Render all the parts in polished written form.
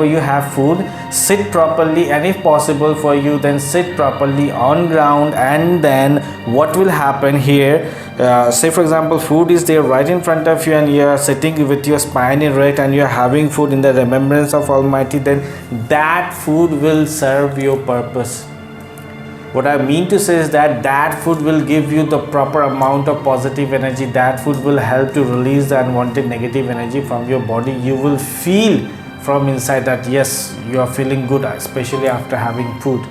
you have food, sit properly, and if possible for you, then sit properly on ground. And then what will happen here, say for example food is there right in front of you and you are sitting with your spine erect and you are having food in the remembrance of Almighty, then that food will serve your purpose. What I mean to say is that food will give you the proper amount of positive energy. That food will help to release the unwanted negative energy from your body. You will feel from inside that yes, you are feeling good, especially after having food.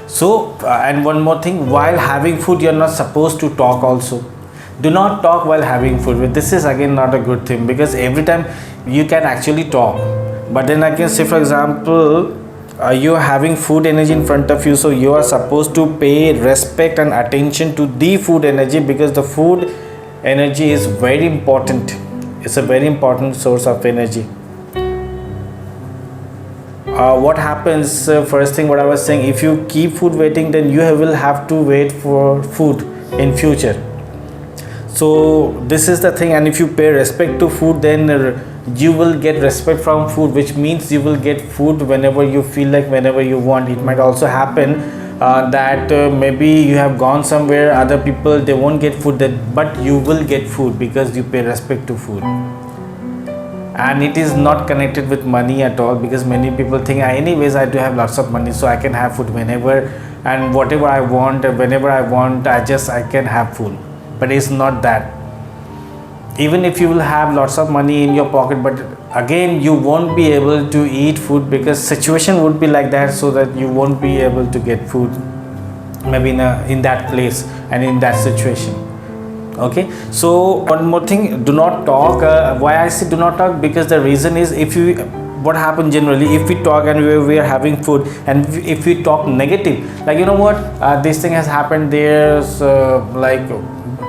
So and one more thing, while having food you're not supposed to talk also. Do not talk while having food. This is again not a good thing, because every time you can actually talk, but then again, say for example you're having food energy in front of you, so you are supposed to pay respect and attention to the food energy, because the food energy is very important. It's a very important source of energy. What happens, first thing what I was saying, if you keep food waiting, then you will have to wait for food in future. So this is the thing, and if you pay respect to food, then you will get respect from food, which means you will get food whenever you feel like, whenever you want. It might also happen that maybe you have gone somewhere, other people they won't get food, but you will get food because you pay respect to food. And it is not connected with money at all, because many people think anyways I do have lots of money, so I can have food whenever and whatever I want, whenever I want, I can have food. But it's not that. Even if you will have lots of money in your pocket, but again you won't be able to eat food, because situation would be like that, so that you won't be able to get food maybe in that place and in that situation. Okay, so one more thing, do not talk. Why I say do not talk? Because the reason is, what happens generally, if we talk and we are having food, and if we talk negative, like you know what, this thing has happened, there's like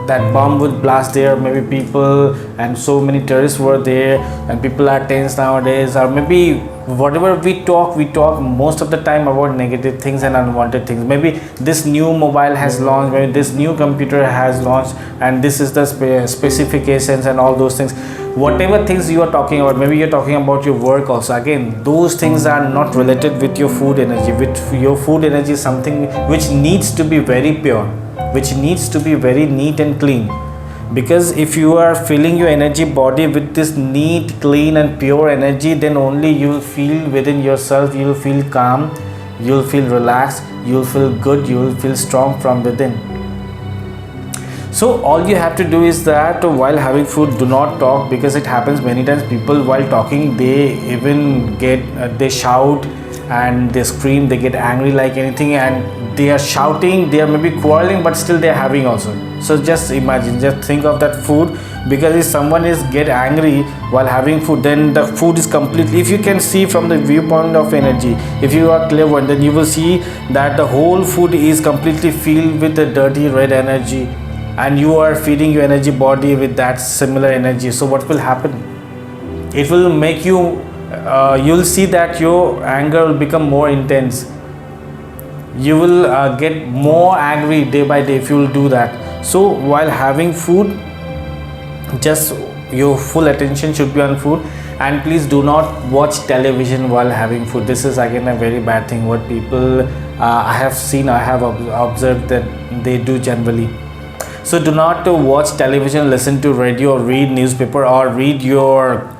that bomb would blast there, maybe people and so many terrorists were there and people are tense nowadays, or maybe whatever we talk most of the time about negative things and unwanted things. Maybe this new mobile has launched, maybe this new computer has launched, and this is the specifications and all those things. Whatever things you are talking about, maybe you're talking about your work also, again those things are not related with your food energy. With your food energy is something which needs to be very pure, which needs to be very neat and clean. Because if you are filling your energy body with this neat, clean and pure energy, then only you will feel within yourself, you will feel calm, you will feel relaxed, you will feel good, you will feel strong from within. So all you have to do is that while having food, do not talk, because it happens many times people while talking, they even they shout and they scream, they get angry like anything, and they are shouting, they are maybe quarreling, but still they are having also. So just imagine, just think of that food, because if someone is get angry while having food, then the food is completely, if you can see from the viewpoint of energy, if you are clever, then you will see that the whole food is completely filled with the dirty red energy, and you are feeding your energy body with that similar energy. So what will happen? It will make you you'll see that your anger will become more intense. You will get more angry day by day if you will do that. So while having food, just your full attention should be on food, and please do not watch television while having food. This is again a very bad thing, what people I have observed that they do generally. So do not watch television, listen to radio, or read newspaper, or read your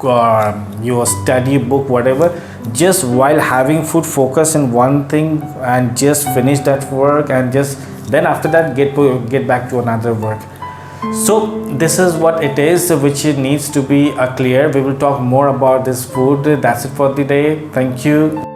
study book, whatever. Just while having food, focus in one thing and just finish that work, and just then after that get back to another work. So this is what it is, which needs to be clear. We will talk more about this food. That's it for the day. Thank you.